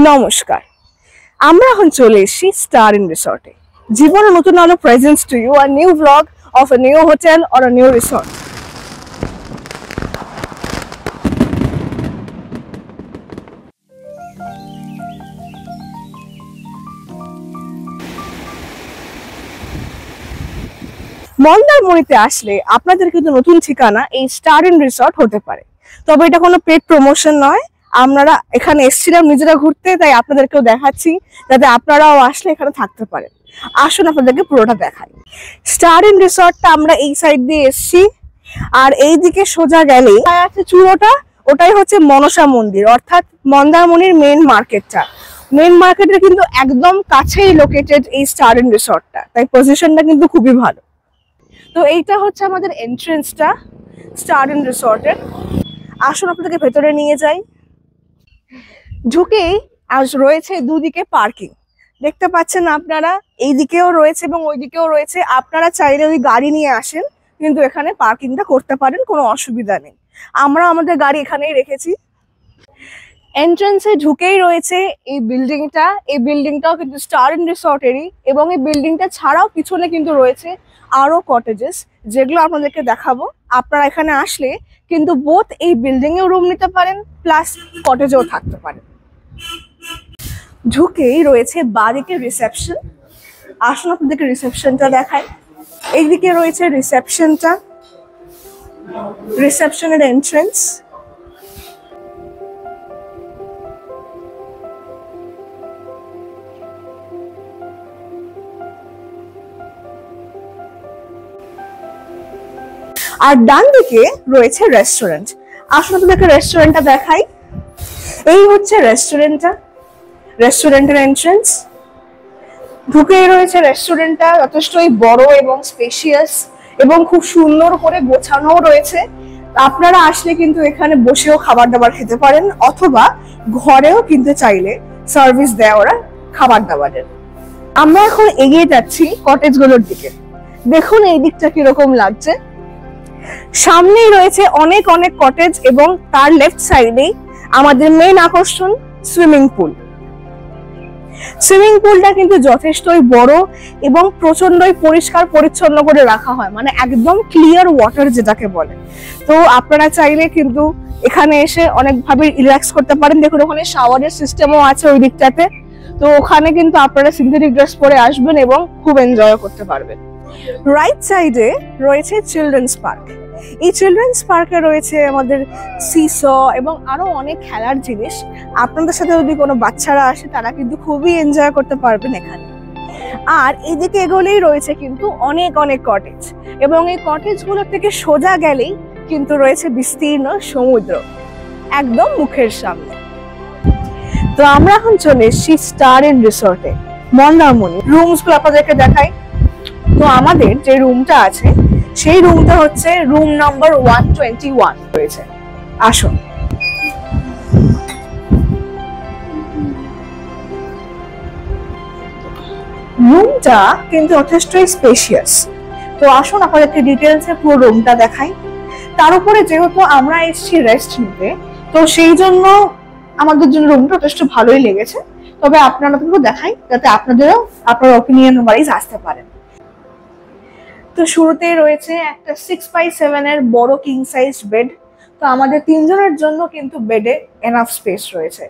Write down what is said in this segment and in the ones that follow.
নমস্কার, আমরা এখন চলে এসেছি স্টার ইন রিসর্টে। জীবনে নতুন আলো presents to you a new vlog of a new hotel or a new resort. মন্দারমণিতে আসলে আপনাদের কিন্তু নতুন ঠিকানা এই স্টার ইন রিসর্ট হতে পারে, তবে এটা কোনো পেড প্রমোশন নয়। আমরা এখানে এসেছিলাম নিজেরা ঘুরতে, তাই আপনাদেরকেও দেখাচ্ছি যাতে আপনারাও আসলে এখানে থাকতে পারেন। আসুন আপনাদেরকে পুরোটা দেখাই। স্টার ইন রিসর্টটা আমরা এই সাইড দিয়ে এসেছি, আর এই দিকে সোজা গেলেই আছে চূড়োটা, ওটাই হচ্ছে মনসা মন্দির, অর্থাৎ মন্দারমণির মেন মার্কেটটা। মেন মার্কেটের কিন্তু একদম কাছেই লোকেটেড এই স্টার ইন রিসর্টটা, তাই পজিশনটা কিন্তু খুবই ভালো। তো এইটা হচ্ছে আমাদের এন্ট্রেন্সটা স্টার ইন রিসর্টের। আসুন আপনাদেরকে ভেতরে নিয়ে যাই। ঢুকেই আজ রয়েছে দুদিকে পার্কিং, দেখতে পাচ্ছেন আপনারা, এই দিকেও রয়েছে এবং ওই দিকেও রয়েছে। আপনারা চাইলে ওই গাড়ি নিয়ে আসেন, কিন্তু এখানে পার্কিংটা করতে পারেন, কোনো অসুবিধা নেই। আমরা আমাদের গাড়ি এখানেই রেখেছি। এন্ট্রান্সে ঢুকেই রয়েছে এই বিল্ডিংটা। এই বিল্ডিংটাও কিন্তু স্টার ইন রিসর্টেরই, এবং এই বিল্ডিংটা ছাড়াও পিছনে কিন্তু রয়েছে আরো কটেজেস, যেগুলো আপনাদেরকে দেখাবো। আপনারা এখানে আসলে কিন্তু বোথ এই বিল্ডিং এও রুম নিতে পারেন, প্লাস কটেজেও থাকতে পারেন। ঢুকেই রয়েছে বাদিকে রিসেপশন। আসুন আপনাদেরকে রিসেপশনটা দেখাই। এইদিকে রয়েছে রিসেপশনটা, রিসেপশনের এন্ট্রেন্স। আর ডান দিকে রয়েছে রেস্টুরেন্ট। আসুন আপনাদেরকে রেস্টুরেন্টটা দেখাই। এই হচ্ছে রেস্টুরেন্টটা, রেস্টুরেন্টের এন্ট্রেন্স। ঢুকেই রয়েছে রেস্টুরেন্টটা, যথেষ্টই বড় এবং স্পেশিয়াস এবং খুব সুন্দর করে গোছানো রয়েছে। আপনারা আসলে কিন্তু এখানে বসেও খাবার দাবার খেতে পারেন, অথবা ঘরেও কিন্তু চাইলে সার্ভিস দেয় ওরা খাবার দাবারের। আমরা এখন এগিয়ে যাচ্ছি কটেজগুলোর দিকে। দেখুন এই দিকটা কিরকম লাগছে। সামনেই রয়েছে অনেক অনেক কটেজ, এবং তার লেফট সাইডেই আমাদের মেন আকর্ষণ সুইমিং পুল। সুইমিং পুলটা কিন্তু যথেষ্টই বড় এবং প্রচন্ডই পরিষ্কার পরিচ্ছন্ন করে রাখা হয়, মানে একদম ক্লিয়ার ওয়াটার যেটাকে বলে। তো আপনারা চাইলে কিন্তু এখানে এসে অনেকভাবে রিল্যাক্স করতে পারেন। দেখুন ওখানে শাওয়ারের সিস্টেমও আছে ওই দিকটাতে। তো ওখানে কিন্তু আপনারা সিনথেটিক ড্রেস পরে আসবেন এবং খুব এনজয় করতে পারবেন। রাইট সাইডে রয়েছে চিলড্রেন্স পার্ক। এই চিলড্রেন্স পার্কে রয়েছে আমাদের সিস এবং আরো অনেক খেলার জিনিস। আপনাদের সাথে যদি কোনো বাচ্চারা আসে, তারা কিন্তু খুবই এনজয় করতে পারবেন এখানে। আর এদিকে এগোলেই রয়েছে কিন্তু অনেক অনেক কটেজ, এবং এই কটেজগুলো থেকে সোজা গেলেই কিন্তু রয়েছে বিস্তীর্ণ সমুদ্র একদম মুখের সামনে। তো আমরা এখন চলে এসেছি স্টার ইন রিসর্টে মন্দারমণি। রুমস গুলো আপনাদেরকে দেখাই। তো আমাদের যে রুমটা আছে, সেই রুমটা হচ্ছে রুম নাম্বার 121 রয়েছে। আসুন। রুমটা কিন্তু যথেষ্টই স্পেশিয়াস। তো আসুন আপনাদেরকে ডিটেলসে পুরো রুমটা দেখাই। তার উপরে যেহেতু আমরা এসেছি রেস্ট নিতে, তো সেই জন্য আমাদের জন্য রুমটা যথেষ্ট ভালোই লেগেছে। তবে আপনাদেরকেও দেখাই যাতে আপনাদেরও আপনার অপিনিয়ন ওয়াইজ আসতে পারেন। তো শুরুতেই রয়েছে একটা 6x7 এর বড় কিং সাইজ বেড। তো আমাদের তিনজনের জন্য কিন্তু বেডে এনাফ স্পেস রয়েছে।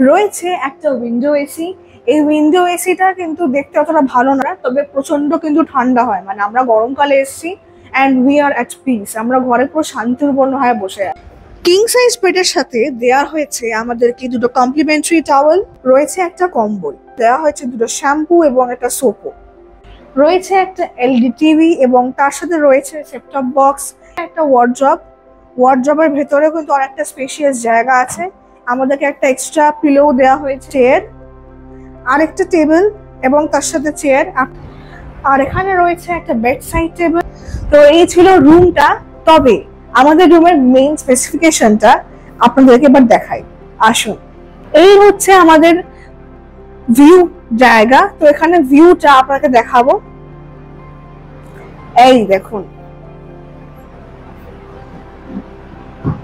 রয়েছে একটা উইন্ডো এসি। এই উইন্ডো এসিটা কিন্তু দেখতে অতটা ভালো না, তবে প্রচন্ড কিন্তু ঠান্ডা হয়, মানে আমরা গরমকালে এসেছি and we are at peace. আমরা ঘরে পুরো শান্তিপূর্ণ হয়ে বসে আছি। কিং সাইজ বেডের সাথে দেওয়া হয়েছে আমাদেরকে দুটো কমপ্লিমেন্টারি টাওয়েল, রয়েছে একটা কম্বল, দেওয়া হয়েছে দুটো শ্যাম্পু এবং একটা সোপও, রয়েছে একটা এলইডি টিভি, এবং তার সাথে রয়েছে সেটটপ বক্স, একটা ওয়ার্ড্রব। ওয়ার্ড্রবের ভেতরে কিন্তু অনেকটা স্পেশিয়াস জায়গা আছে। আমাদেরকে একটা এক্সট্রা পিলো দেওয়া হয়েছে, চেয়ার, আরেকটা টেবিল এবং তার সাথে চেয়ার, আর এখানে রয়েছে একটা বেড সাইড টেবিল। তো এই ছিল রুমটা। তবে আমাদের রুমের মেইন স্পেসিফিকেশনটা আপনাদেরকে এবার দেখাই। আসুন। এই হচ্ছে আমাদের ভিউ জায়গা। তো এখানে ভিউটা আপনাকে দেখাবো। এই দেখুন,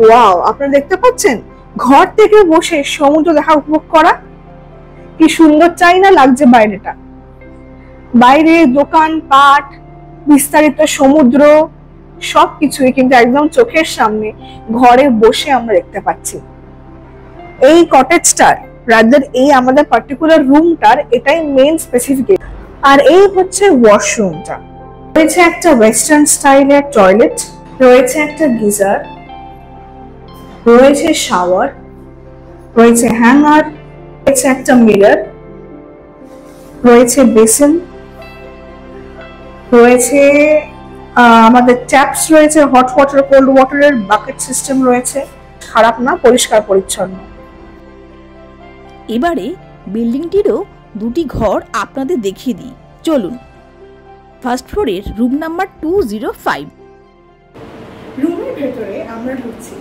ওয়াও, আপনারা দেখতে পাচ্ছেন ঘর থেকে বসে সমুদ্র দেখা উপভোগ করা কি সুন্দর চাই না লাগছে বাইরেটা। বাইরে দোকান পাট, বিস্তারিত সমুদ্র সবকিছুই কিন্তু একদম চোখের সামনে ঘরে বসে আমরা দেখতে পাচ্ছি। এই কটেজটার রাদার এই আমাদের পার্টিকুলার রুমটার এটাই মেইন স্পেসিফিকেশন। আর এই হচ্ছে ওয়াশরুমটা। রয়েছে একটা ওয়েস্টার্ন স্টাইলের টয়লেট, রয়েছে একটা গিজার, রয়েছে শাওয়ার, রয়েছে হ্যাঙ্গার, রয়েছে একটা মিরর, রয়েছে বেসিন, রয়েছে আমাদের ট্যাপস রয়েছে, হট ওয়াটার কোল্ড ওয়াটারের বাকেট সিস্টেম রয়েছে। খারাপ না, পরিষ্কার পরিচ্ছন্ন। এবারে বিল্ডিংটিরও দুটি ঘর আপনাদের দেখিয়ে দিই, চলুন। ফার্স্ট ফ্লোরের রুম নাম্বার 205। রুমের ভেতরে আমরা ঢুকছি।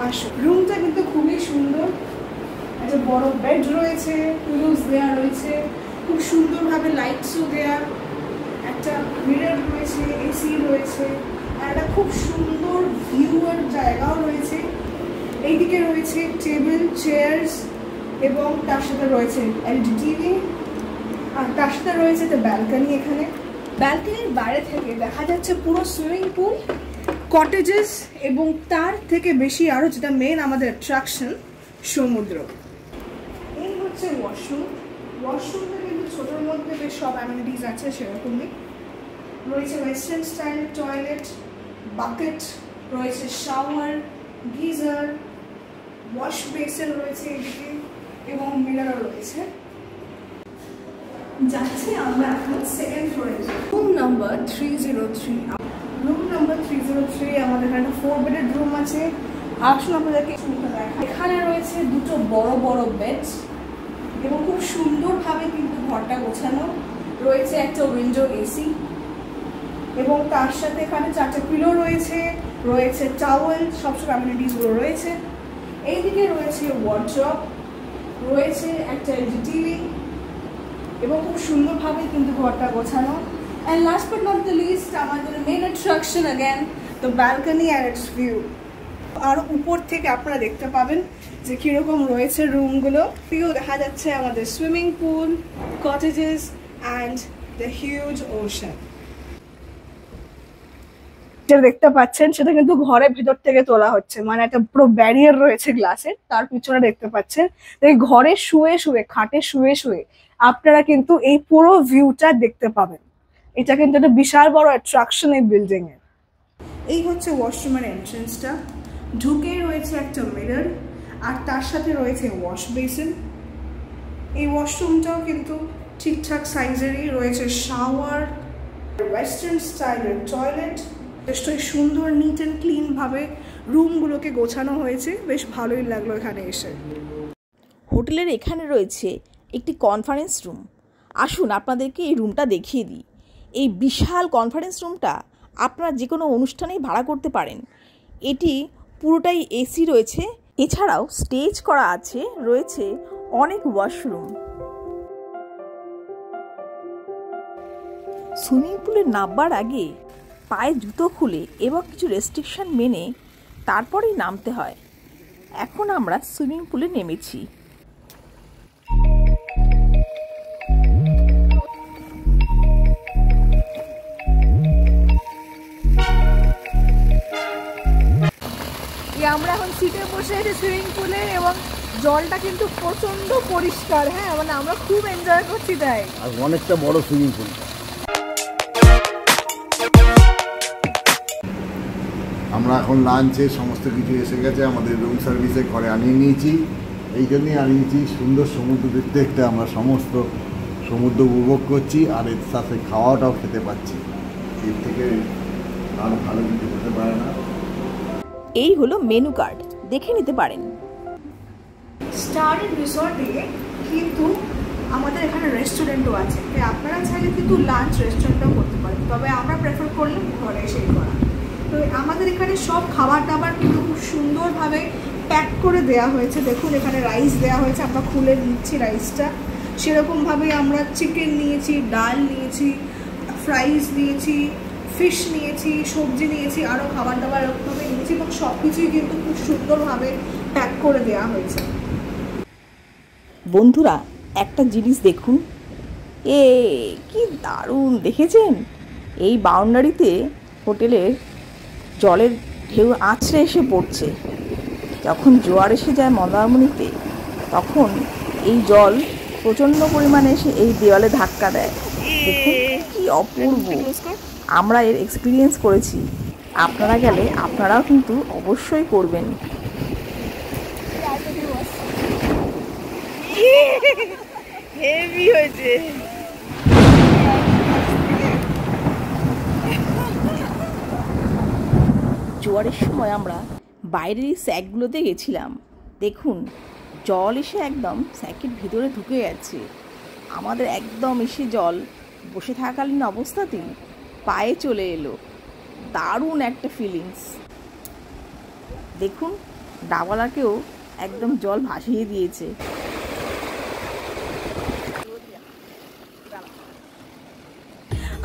আসুন, রুমটা কিন্তু খুবই সুন্দর। একটা বড় বেড রয়েছে, পিলোস দেয়া রয়েছে, খুব সুন্দরভাবে লাইটসও দেয়া, একটা মিরর রয়েছে, এসি রয়েছে, আর একটা খুব সুন্দর ভিউয়ার জায়গাও রয়েছে। এইদিকে রয়েছে টেবিল, চেয়ার্স এবং তার সাথে রয়েছে এলইডি টিভি, আর তার সাথে রয়েছে একটা ব্যালকনি। এখানে ব্যালকনির বাইরে থেকে দেখা যাচ্ছে পুরো সুইমিং পুল, কটেজেস এবং তার থেকে বেশি আরো যেটা মেন আমাদের অ্যাট্রাকশন, সমুদ্র। এই হচ্ছে ওয়াশরুম। ওয়াশরুমটা কিন্তু ছোটোর মধ্যে বেশ সব অ্যামিনিটিস আছে সেরকমই। রয়েছে ওয়েস্টার্ন স্টাইলের টয়লেট, বাকেট, রয়েছে শাওয়ার, গিজার, ওয়াশ বেসিন রয়েছে এদিকে এবং মিররও রয়েছে। যাচ্ছি আমরা এখন সেকেন্ড ফ্লোরে, রুম নাম্বার 303। রুম নাম্বার 303 আমাদের এখানে 4 বেডের রুম আছে। আসুন আপনাদেরকে এখানে রয়েছে দুটো বড় বড় বেড এবং খুব সুন্দরভাবে কিন্তু ঘরটা গোছানো রয়েছে। একটা উইন্ডো এসি এবং তার সাথে এখানে 4টা পিলো রয়েছে, রয়েছে টাওয়েল, সবসব অ্যামিনিটিসগুলো রয়েছে। এইদিকে রয়েছে ওয়ার্ড্রপ, রয়েছে একটা এলইডি টিভি এবং খুব সুন্দরভাবে কিন্তু ঘরটা গোছানো। And last but not the least, আমাদের main attraction again the balcony and its view. আর উপর থেকে আপনারা দেখতে পাবেন যে কিরকম রয়েছে রুমগুলো। ভিউ দেখা যাচ্ছে আমাদের swimming pool, cottages and the huge ocean. যেটা দেখতে পাচ্ছেন সেটা কিন্তু ঘরের ভিতর থেকে তোলা হচ্ছে, মানে একটা পুরো ব্যারিয়ার রয়েছে গ্লাসের, তার পিছনে দেখতে পাচ্ছেন। এই ঘরে শুয়ে শুয়ে, খাটে শুয়ে শুয়ে আপনারা কিন্তু এই পুরো ভিউটা দেখতে পাবেন। এটা কিন্তু একটা বিশাল বড় অ্যাট্রাকশন এই বিল্ডিং এর। এই হচ্ছে ওয়াশরুমের এন্ট্রেন্সটা। ঢুকেই রয়েছে একটা মিরর আর তার সাথে রয়েছে ওয়াশ বেসিন। এই ওয়াশরুমটাও কিন্তু ঠিকঠাক সাইজেরই রয়েছে। শাওয়ার, ওয়েস্টার্ন স্টাইলের টয়লেট, বেশ সুন্দর নিট অ্যান্ড ক্লিন ভাবে রুমগুলোকে গোছানো হয়েছে। বেশ ভালোই লাগলো এখানে এসে। হোটেলের এখানে রয়েছে একটি কনফারেন্স রুম। আসুন আপনাদেরকে এই রুমটা দেখিয়ে দিই। এই বিশাল কনফারেন্স রুমটা আপনারা যে কোনো অনুষ্ঠানেই ভাড়া করতে পারেন। এটি পুরোটাই এসি রয়েছে, এছাড়াও স্টেজ করা আছে, রয়েছে অনেক ওয়াশরুম। সুইমিং পুলে নামবার আগে পায়ে জুতো খুলে এবং কিছু রেস্ট্রিকশন মেনে তারপরেই নামতে হয়। এখন আমরা সুইমিং পুলে নেমেছি। আমরা এখন সিটে বসে আছি সুইমিং পুলে এবং জলটা কিন্তু প্রচন্ড পরিষ্কার। হ্যাঁ, মানে আমরা খুব এনজয় করছি। তাই আর অনেকটা বড় সুইমিং পুল। আমরা এখন লাঞ্চে সমস্ত কিছু এসে গেছে, আমাদের রুম সার্ভিসে ঘরে আনিয়ে নিয়েছি। এই জন্যই আনিয়েছি, সুন্দর সমুদ্র দেখতে দেখতে আমরা সমস্ত সমুদ্র উপভোগ করছি আর এর সাথে খাওয়াটাও খেতে পাচ্ছি। এর থেকে আর ভালো কিছু হতে পারে না। এই হলো মেনু কার্ড, দেখে নিতে পারেন। স্টার রিসর্টে কিন্তু আমাদের এখানে রেস্টুরেন্টও আছে, তাই আপনারা চাইলে কিন্তু লাঞ্চ রেস্টুরেন্টও করতে পারেন, তবে আমরা প্রেফার করলাম ঘরে এসেই করা। তো আমাদের এখানে সব খাবার দাবার কিন্তু খুব সুন্দরভাবে প্যাক করে দেওয়া হয়েছে। দেখুন এখানে রাইস দেওয়া হয়েছে, আমরা খুলে নিচ্ছি রাইসটা। সেরকমভাবে আমরা চিকেন নিয়েছি, ডাল নিয়েছি, ফ্রাইস নিয়েছি, ফিশ নিয়েছি, সবজি নিয়েছি, আরও খাবার দাবার এরকমভাবে নিয়েছি এবং সব কিছুই কিন্তু খুব সুন্দরভাবে প্যাক করে দেওয়া হয়েছে। বন্ধুরা একটা জিনিস দেখুন, কি দারুণ দেখেছেন? এই বাউন্ডারিতে হোটেলের জলের ঢেউ আছড়ে এসে পড়ছে। যখন জোয়ার এসে যায় মন্দারমণিতে, তখন এই জল প্রচণ্ড পরিমাণে এসে এই দেওয়ালে ধাক্কা দেয়। দেখুন কি অপূর্ব। আমরা এর এক্সপিরিয়েন্স করেছি, আপনারা গেলে আপনারাও কিন্তু অবশ্যই করবেন। হেভি হয়েছে। জোয়ারের সময় আমরা বাইরের এই স্যাকগুলোতে গেছিলাম। দেখুন জল এসে একদম স্যাকের ভিতরে ঢুকে গেছে। আমাদের একদম এসে জল বসে থাকাকালীন অবস্থাতেই পায়ে চলে এলো। দারুণ একটা ফিলিংস। দেখুন ডাবলাকেও একদম জল ভাসিয়ে দিয়েছে।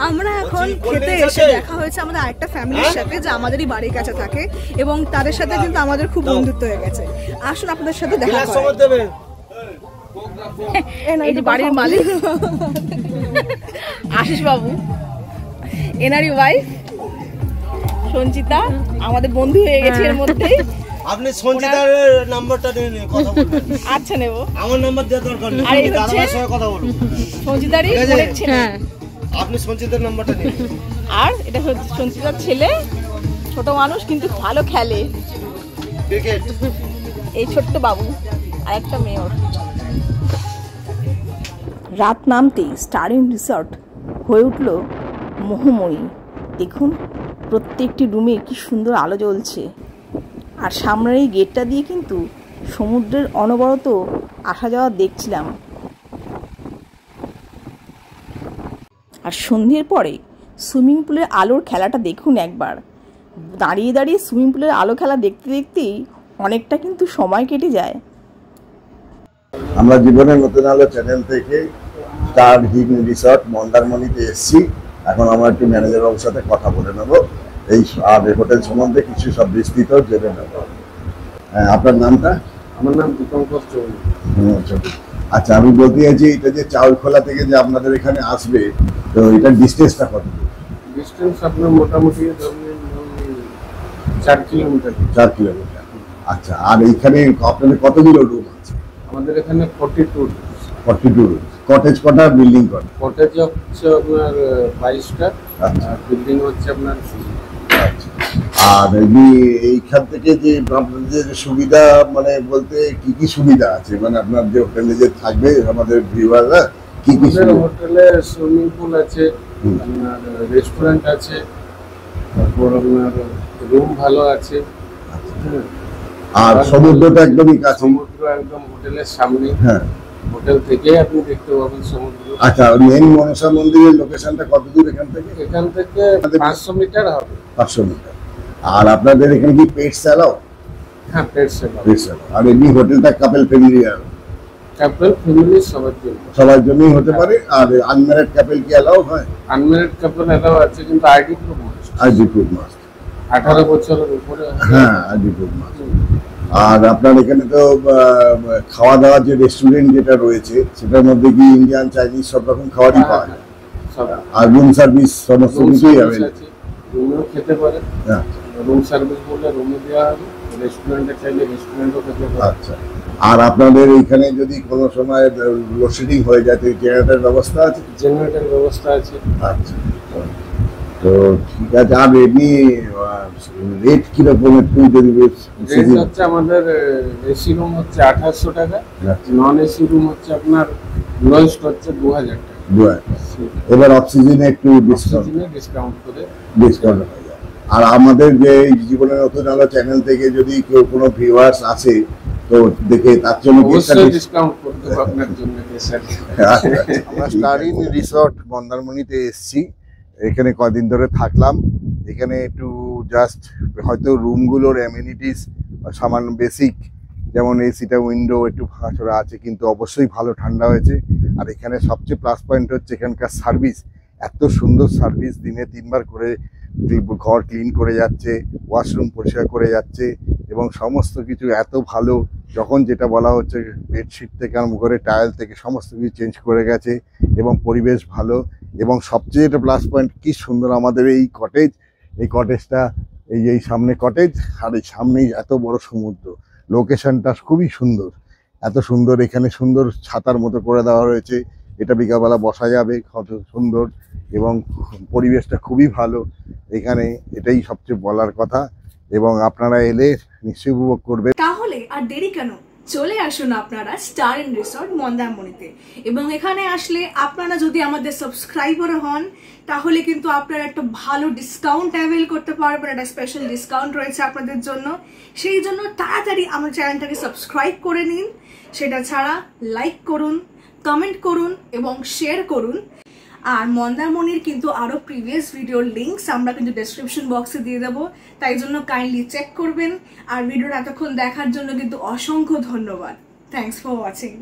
আমরা এখন খেতে এসে দেখা হয়েছে আমাদের আরেকটা ফ্যামিলির সাথে, যে আমাদেরই বাড়ির কাছে থাকে, এবং তাদের সাথে কিন্তু আমাদের খুব বন্ধুত্ব হয়ে গেছে। আসুন আপনাদের সাথে দেখা করাই। এই যে বাড়ির মালিক আশিস বাবু, এনারই ওয়াইফ সঞ্চিতা, আমাদের বন্ধু হয়ে গেছে এর মধ্যে। আপনি সঞ্চিতার নাম্বারটা নিয়ে কথা বলবেন। আচ্ছা নেব, আমার নাম্বার দেওয়ার দরকার নেই, আর এই আমি হচ্ছে দাদার সঙ্গে কথা বলবো। সঞ্চিতারই বোনের ছেলে। আপনি সঞ্চিতার নাম্বারটা নিন। আর এটা হচ্ছে সঞ্চিতার ছেলে, ছোট মানুষ কিন্তু ভালো খেলে ক্রিকেট। এই ছোট্ট বাবু আর একটা মেয়ে ওর। রাত নামতেই স্টারিং রিসর্ট হয়ে উঠল মোহময়ী। দেখুন প্রত্যেকটি রুমে কি সুন্দর আলো জ্বলছে, আর সামনের এই গেটটা দিয়ে কিন্তু সমুদ্রের অনবরত আসা যাওয়া দেখছিলাম। আর সন্ধ্যের পরে সুইমিং পুলের আলোর খেলাটা দেখুন একবার। দাঁড়িয়ে দাঁড়িয়ে সুইমিং পুলের আলো খেলা দেখতে দেখতেই অনেকটা কিন্তু সময় কেটে যায়। আমরা জীবনের নতুন আলো চ্যানেল থেকে স্টার হিল রিসর্ট মন্দারমণিতে এসেছি। এখন আমরা একটু ম্যানেজার বাবুর সাথে কথা বলে নেব, এই আর হোটেল সম্বন্ধে কিছু সব বিস্তৃত জেনে নেব। আপনার নামটা? আমার নাম দীপঙ্কর চৌধুরী। আচ্ছা, আমি বলতে চাইছি এটা যে চাউলখোলা থেকে যে আপনাদের এখানে আসবে, তো এটার ডিস্টেন্সটা কত? ডিস্টেন্স আপনার মোটামুটি 4 কিলোমিটার। 4 কিলোমিটার। আচ্ছা, আর এইখানে আপনাদের কতগুলো রুম আছে? আমাদের এখানে 42 রুম। কটেজ কটা, বিল্ডিং কটা? কটেজ হচ্ছে আপনার 22টা, আচ্ছা। আর বিল্ডিং হচ্ছে আপনার। আচ্ছা, আর এইখান থেকে যে আপনাদের সুবিধা মানে বলতে কি কি সুবিধা আছে, মানে আপনার যে হোটেলে যে থাকবে আমাদের ভিউয়াররা কি কি? হোটেলে সুইমিং পুল আছে, আপনার রেস্টুরেন্ট আছে, তারপর আপনার রুম ভালো আছে, আর সমুদ্রটা একদমই কাছে? সমুদ্র একদম হোটেলের সামনে। হ্যাঁ, হোটেল থেকে আপনি দেখতে পাবেন সমুদ্র। আচ্ছা, মেন মনসা মন্দিরের লোকেশনটা কত দূর এখান থেকে? এখান থেকে 500 মিটার হবে। 500 মিটার। আর আপনাদের এখানে কি পেটস অ্যালাউ? হ্যাঁ, পেটস অ্যালাউ। আর এমনি হোটেলটা কাপল ফ্যামিলি? কাপল ফ্যামিলি সবার জন্যই হতে পারে। আর আনম্যারিড কাপল কি অ্যালাউ হয়? আনম্যারিড কাপল অ্যালাউ আছে, কিন্তু ID proof must. ID proof must. 18 বছরের উপরে। হ্যাঁ, আইডি প্রুফ মাস্ট। আর আপনার এখানে তো খাওয়া দাওয়ার যে রেস্টুরেন্ট যেটা রয়েছে, সেটার মধ্যে কি ইন্ডিয়ান, চাইনিজ সব রকম খাবারই পাওয়া যায়? আর রুম সার্ভিস সমস্ত কিছুই অ্যাভেলেবল? রুমেও খেতে পারে। হ্যাঁ, রুম সার্ভিস বললে রুমে দেওয়া হবে, রেস্টুরেন্টে চাইলে রেস্টুরেন্টও খেতে পারে। আচ্ছা, আর আপনাদের এইখানে যদি কোনো সময় লোডশেডিং হয়ে যায়, তো জেনারেটর ব্যবস্থা আছে? জেনারেটর ব্যবস্থা আছে। আচ্ছা, তো ঠিক আছে। আর এমনি রেট কিরকম একটু যদি? রেট হচ্ছে আমাদের এসি রুম হচ্ছে 2800 টাকা, নন এসি রুম হচ্ছে আপনার লোয়েস্ট হচ্ছে 2000 টাকা। এবার অক্সিজেনে একটু ডিসকাউন্ট করে ডিসকাউন্ট হয়ে যায়। আর আমাদের যে জীবনের নতুন আলো চ্যানেল থেকে যদি কেউ কোনো ভিউয়ার্স আসে, তো দেখে তার জন্য ডিসকাউন্ট করতে হবে আপনার জন্য। আমরা স্টার ইন রিসর্ট মন্দারমণিতে এসেছি। এখানে কদিন ধরে থাকলাম। এখানে একটু জাস্ট হয়তো রুমগুলোর অ্যামিনিটিস সামান্য বেসিক, যেমন এসিটা উইন্ডো একটু ফাঁকা আছে, কিন্তু অবশ্যই ভালো ঠান্ডা হয়েছে। আর এখানে সবচেয়ে প্লাস পয়েন্ট হচ্ছে এখানকার সার্ভিস। এত সুন্দর সার্ভিস, দিনে 3 বার করে ঘর ক্লিন করে যাচ্ছে, ওয়াশরুম পরিষ্কার করে যাচ্ছে এবং সমস্ত কিছু এত ভালো, যখন যেটা বলা হচ্ছে বেডশিট থেকে আরম্ভ করে টাইল থেকে সমস্ত কিছু চেঞ্জ করে গেছে এবং পরিবেশ ভালো। এবং সবচেয়ে যেটা প্লাস পয়েন্ট, কি সুন্দর আমাদের এই কটেজ, এই কটেজটা এই সামনে কটেজ আর এই সামনেই এত বড় সমুদ্র। লোকেশনটা খুবই সুন্দর, এত সুন্দর, এখানে সুন্দর ছাতার মতো করে দেওয়া রয়েছে, এটা বিকালবেলা বসা যাবে, কত সুন্দর এবং পরিবেশটা খুবই ভালো এখানে, এটাই সবচেয়ে বলার কথা এবং আপনারা এলে নিশ্চয়ই উপভোগ করবে। তাহলে আর দেরি কেন, চলে আসুন আপনারা স্টার ইন রিসর্ট মন্দারমণিতে। এবং এখানে আসলে আপনারা যদি আমাদের সাবস্ক্রাইবার হন তাহলে কিন্তু আপনারা একটা ভালো ডিসকাউন্ট অ্যাভেল করতে পারবেন, একটা স্পেশাল ডিসকাউন্ট রয়েছে আপনাদের জন্য। সেই জন্য তাড়াতাড়ি আমার চ্যানেলটাকে সাবস্ক্রাইব করে নিন, সেটা ছাড়া লাইক করুন, কমেন্ট করুন এবং শেয়ার করুন। আর মন্দারমণির কিন্তু আরো প্রিভিয়াস ভিডিওর লিঙ্কস আমরা কিন্তু ডেসক্রিপশন বক্সে দিয়ে দেবো, তাই জন্য কাইন্ডলি চেক করবেন। আর ভিডিওটা এতক্ষণ দেখার জন্য কিন্তু অসংখ্য ধন্যবাদ। Thanks for watching.